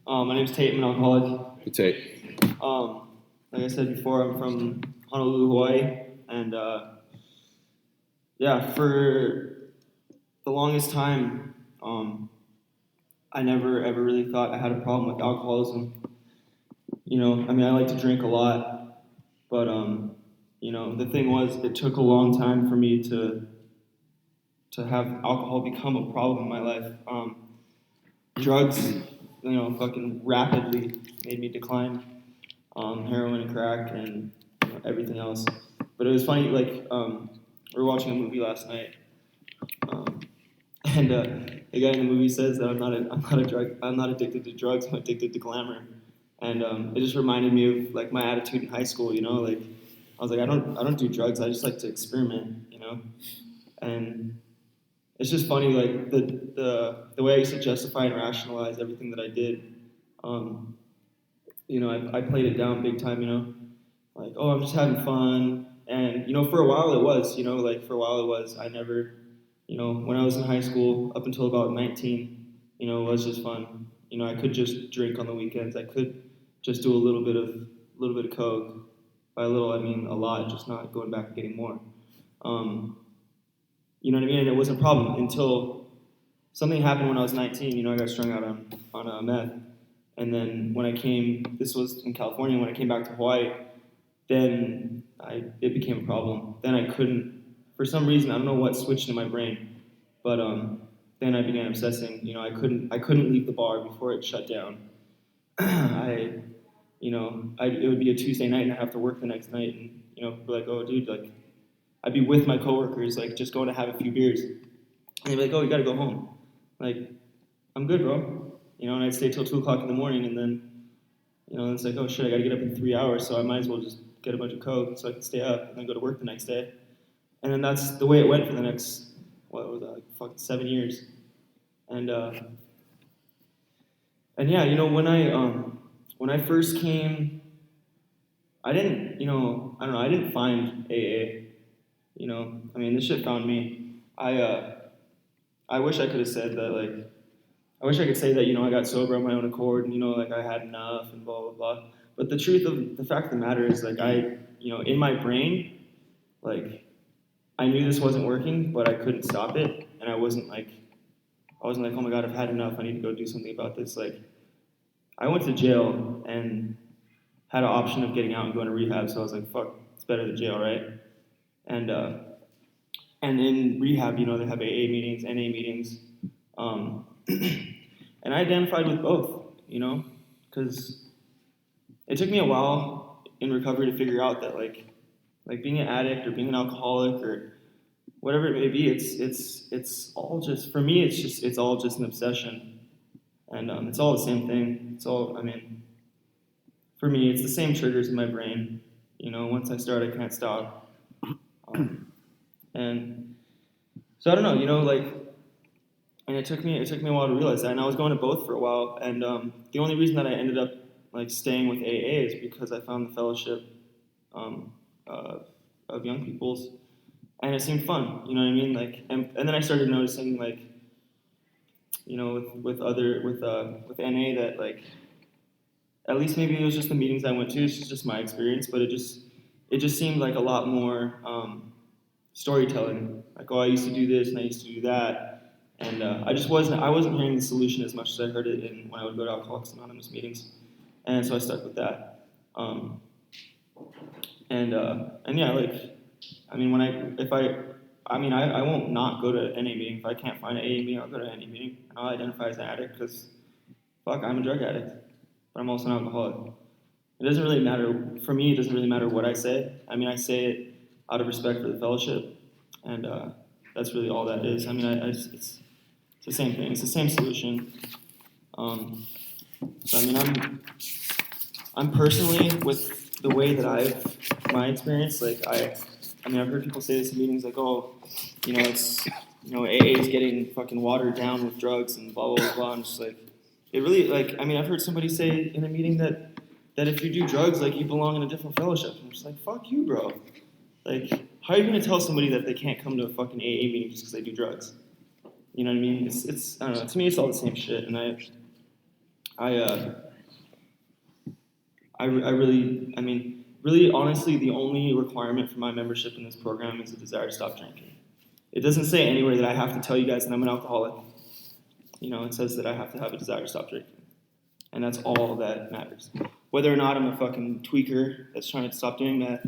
My name's Tait. I'm an alcoholic. Hey, Tait. Like I said before, I'm from Honolulu, Hawaii, and for the longest time, I never ever really thought I had a problem with alcoholism. I like to drink a lot, but the thing was, it took a long time for me to have alcohol become a problem in my life. Drugs, fucking rapidly made me decline. Heroin and crack and everything else. But it was funny, we were watching a movie last night, and the guy in the movie says that I'm not addicted to drugs. I'm addicted to glamour, and it just reminded me of like my attitude in high school. I was like, I don't do drugs. I just like to experiment, and it's just funny, like the way I used to justify and rationalize everything that I did. I played it down big time, like, oh, I'm just having fun. And, for a while it was, I never, when I was in high school up until about 19, it was just fun. I could just drink on the weekends. I could just do a little bit of coke. By a little, I mean a lot, just not going back and getting more. You know what I mean? And it wasn't a problem until something happened when I was 19. I got strung out on meth. And then this was in California, when I came back to Hawaii, then it became a problem. Then I couldn't, for some reason, I don't know what switched in my brain, but then I began obsessing. I couldn't leave the bar before it shut down. It would be a Tuesday night and I'd have to work the next night, and be like, oh, dude, like, I'd be with my coworkers, like, just going to have a few beers, and they'd be like, oh, you gotta go home. Like, I'm good, bro. And I'd stay till 2 o'clock in the morning, and then, it's like, oh shit, I gotta get up in 3 hours, so I might as well just get a bunch of coke so I can stay up and then go to work the next day. And then that's the way it went for the next, 7 years. And yeah, when I first came, I didn't, I didn't find AA. This shit found me. I wish I could have said that, like, I wish I could say that, I got sober on my own accord and, like, I had enough and blah, blah, blah. But the fact of the matter is, like, in my brain, like, I knew this wasn't working, but I couldn't stop it. And I wasn't like, oh my God, I've had enough. I need to go do something about this. Like, I went to jail and had an option of getting out and going to rehab. So I was like, fuck, it's better than jail, right? And in rehab, they have AA meetings, NA meetings. And I identified with both, because it took me a while in recovery to figure out that, like being an addict or being an alcoholic or whatever it may be, it's all just, for me, it's all just an obsession, and it's all the same thing. For me, it's the same triggers in my brain. Once I start, I can't stop. And so I don't know, and it took me a while to realize that, and I was going to both for a while, and the only reason that I ended up staying with AA is because I found the fellowship of young people's, and it seemed fun. You know what I mean? And then I started noticing, with NA, that at least maybe it was just the meetings I went to. It's just my experience, but it just seemed like a lot more storytelling. Like, oh, I used to do this and I used to do that. And I wasn't hearing the solution as much as I heard it when I would go to Alcoholics Anonymous meetings, and so I stuck with that. I won't not go to any meeting. If I can't find an AA meeting, I'll go to any meeting. And I'll identify as an addict because, fuck, I'm a drug addict, but I'm also an alcoholic. It doesn't really matter for me. It doesn't really matter what I say. I say it out of respect for the fellowship, and that's really all that is. It's the same thing. It's the same solution. I'm personally, with the way that my experience, I've heard people say this in meetings, like, oh, it's, AA is getting fucking watered down with drugs and blah, blah, blah. I'm just like, it really, I've heard somebody say in a meeting that if you do drugs, you belong in a different fellowship. I'm just like, fuck you, bro. How are you going to tell somebody that they can't come to a fucking AA meeting just because they do drugs? You know what I mean? It's I don't know. To me, it's all the same shit, and Really, honestly, the only requirement for my membership in this program is a desire to stop drinking. It doesn't say anywhere that I have to tell you guys that I'm an alcoholic. It says that I have to have a desire to stop drinking. And that's all that matters. Whether or not I'm a fucking tweaker that's trying to stop doing that,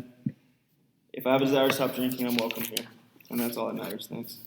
if I have a desire to stop drinking, I'm welcome here. And that's all that matters. Thanks.